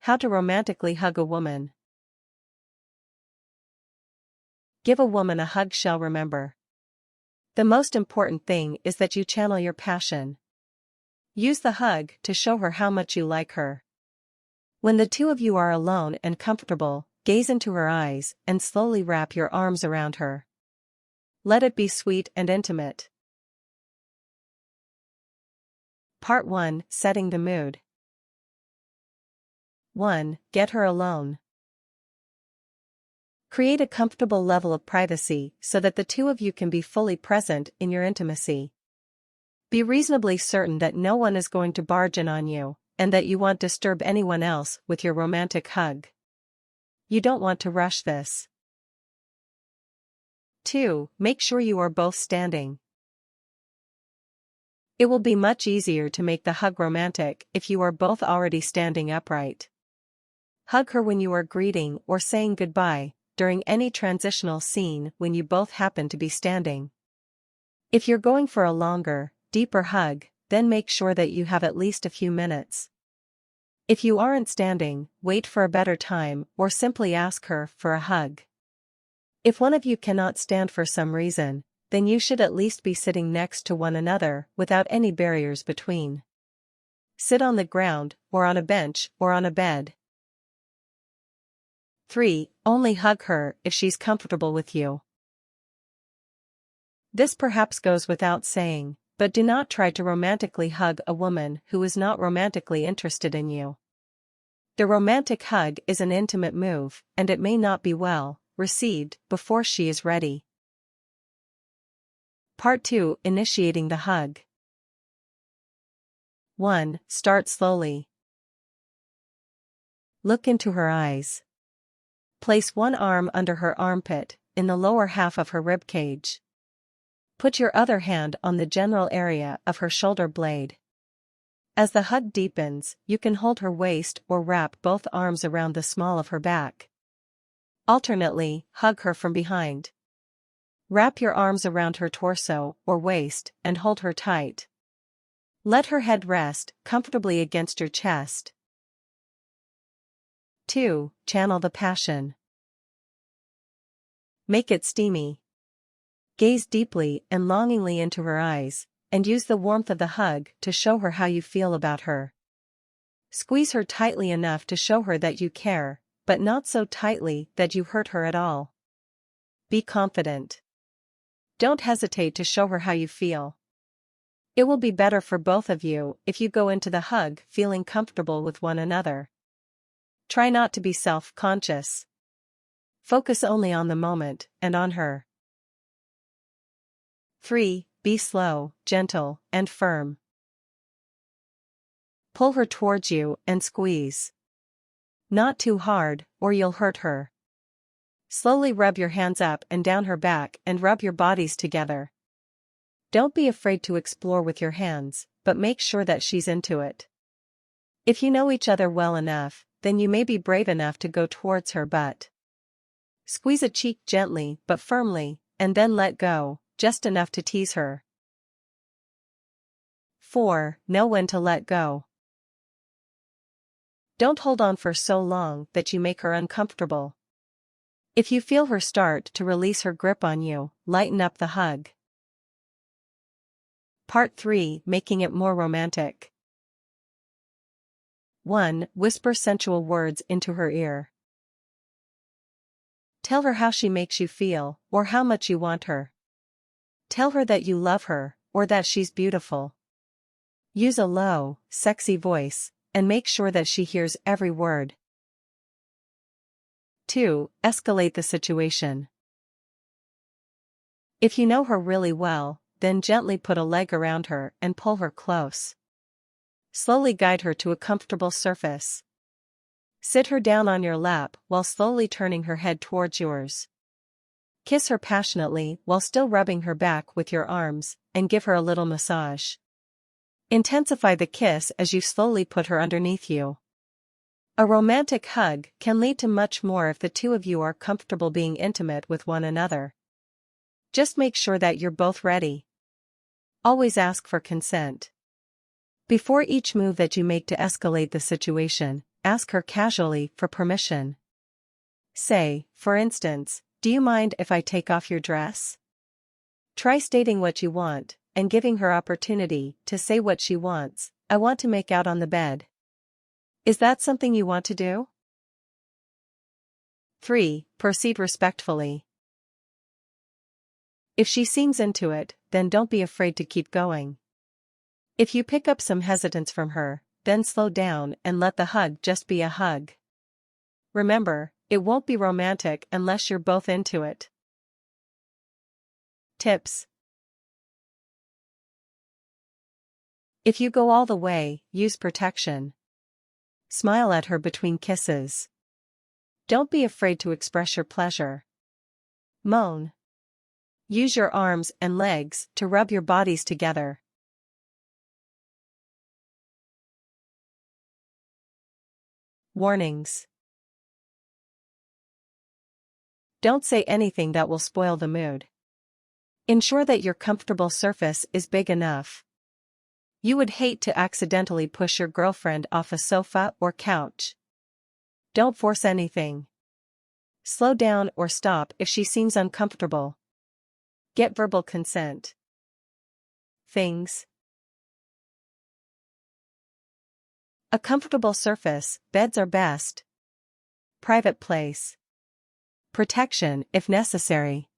How to romantically hug a woman. Give a woman a hug. Shall remember. The most important thing is that you channel your passion. Use the hug to show her how much you like her. When the two of you are alone and comfortable, gaze into her eyes and slowly wrap your arms around her. Let it be sweet and intimate. Part 1. Setting the mood. 1. Get her alone. Create a comfortable level of privacy so that the two of you can be fully present in your intimacy. Be reasonably certain that no one is going to barge in on you, and that you won't disturb anyone else with your romantic hug. You don't want to rush this. 2. Make sure you are both standing. It will be much easier to make the hug romantic if you are both already standing upright. Hug her when you are greeting or saying goodbye, during any transitional scene when you both happen to be standing. If you're going for a longer, deeper hug, then make sure that you have at least a few minutes. If you aren't standing, wait for a better time or simply ask her for a hug. If one of you cannot stand for some reason, then you should at least be sitting next to one another without any barriers between. Sit on the ground, or on a bench, or on a bed. 3. Only hug her if she's comfortable with you. This perhaps goes without saying, but do not try to romantically hug a woman who is not romantically interested in you. The romantic hug is an intimate move, and it may not be well received before she is ready. Part 2. Initiating the hug. 1. Start slowly. Look into her eyes. Place one arm under her armpit, in the lower half of her ribcage. Put your other hand on the general area of her shoulder blade. As the hug deepens, you can hold her waist or wrap both arms around the small of her back. Alternately, hug her from behind. Wrap your arms around her torso or waist and hold her tight. Let her head rest comfortably against your chest. 2. Channel the passion. Make it steamy. Gaze deeply and longingly into her eyes, and use the warmth of the hug to show her how you feel about her. Squeeze her tightly enough to show her that you care, but not so tightly that you hurt her at all. Be confident. Don't hesitate to show her how you feel. It will be better for both of you if you go into the hug feeling comfortable with one another. Try not to be self-conscious. Focus only on the moment and on her. 3. Be slow, gentle, and firm. Pull her towards you and squeeze. Not too hard, or you'll hurt her. Slowly rub your hands up and down her back and rub your bodies together. Don't be afraid to explore with your hands, but make sure that she's into it. If you know each other well enough, then you may be brave enough to go towards her, but squeeze a cheek gently but firmly, and then let go, just enough to tease her. 4. Know when to let go. Don't hold on for so long that you make her uncomfortable. If you feel her start to release her grip on you, lighten up the hug. Part 3. Making it more romantic. 1. Whisper sensual words into her ear. Tell her how she makes you feel, or how much you want her. Tell her that you love her, or that she's beautiful. Use a low, sexy voice, and make sure that she hears every word. 2. Escalate the situation. If you know her really well, then gently put a leg around her and pull her close. Slowly guide her to a comfortable surface. Sit her down on your lap while slowly turning her head towards yours. Kiss her passionately while still rubbing her back with your arms, and give her a little massage. Intensify the kiss as you slowly put her underneath you. A romantic hug can lead to much more if the two of you are comfortable being intimate with one another. Just make sure that you're both ready. Always ask for consent. Before each move that you make to escalate the situation, ask her casually for permission. Say, for instance, "Do you mind if I take off your dress?" Try stating what you want, and giving her opportunity to say what she wants. "I want to make out on the bed. Is that something you want to do?" 3. Proceed respectfully. If she seems into it, then don't be afraid to keep going. If you pick up some hesitance from her, then slow down and let the hug just be a hug. Remember, it won't be romantic unless you're both into it. Tips. If you go all the way, use protection. Smile at her between kisses. Don't be afraid to express your pleasure. Moan. Use your arms and legs to rub your bodies together. Warnings. Don't say anything that will spoil the mood. Ensure that your comfortable surface is big enough. You would hate to accidentally push your girlfriend off a sofa or couch. Don't force anything. Slow down or stop if she seems uncomfortable. Get verbal consent. Things. A comfortable surface, beds are best. Private place. Protection if necessary.